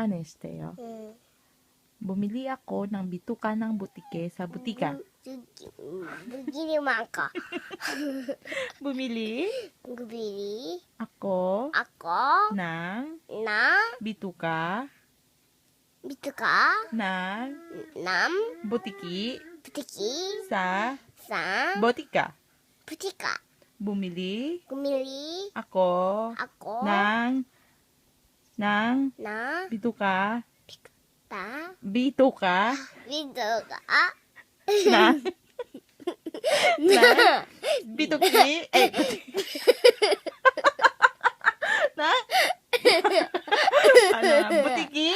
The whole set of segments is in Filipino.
真似してよ。Bumili ako ng bituka ng butike sa butika. Begini maka. Bumili Bumili ako ako ng bituka ng ng butiki butiki sa sa butika. butika. Bumili Bumili ako ako ng bituka bituka ng bituki na butiki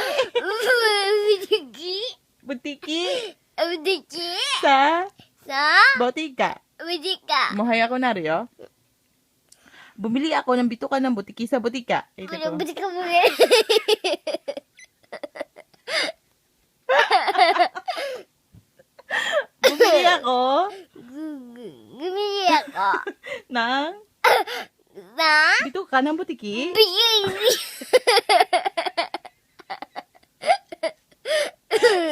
butiki sa sa butika. butika. Mohaya ko na rin, yo. Bumili ako ng bituka ng butiki sa butika. Ito ko. Butika bumili. Bumili ako Bumili ako ng bituka ng butiki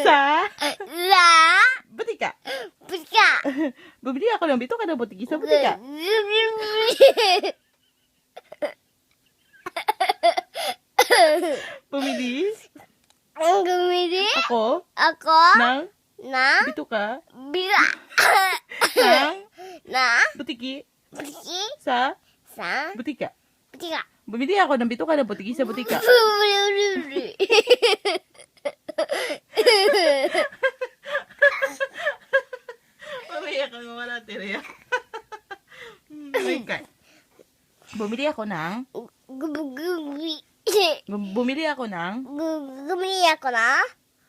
sa butika. butika. Bumili ako ng bituka ng butiki sa butika. Bumili Bumili ako ako ng na bituka bila ng butiki butiki sa sa butika. butika. Bumili ako ng bituka ng butiki sa butika. Mamaya ka mawala, Terea. Okay. Bumili ako ng Bumili ako na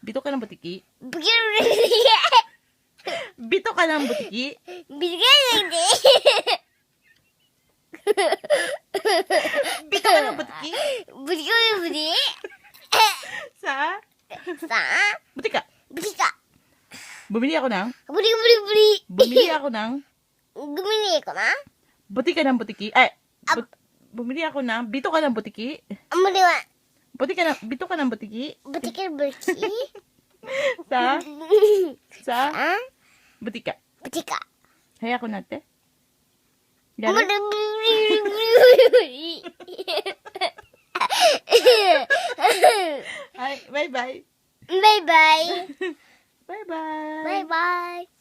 bituka ng butiki. bumili Bituka ng butiki bituka ng butiki bumili sa sa butika. butika. Bumili ako ng Bumili bumili ako ng ako na butika ng butiki. Bumili ako ng bituka ng butiki. Amaliwa. Bituka ng butiki Butika sa ah butika. butika. Haya ko natin. Gano'n? Ay, bye-bye. Bye bye. Bye-bye. Bye bye.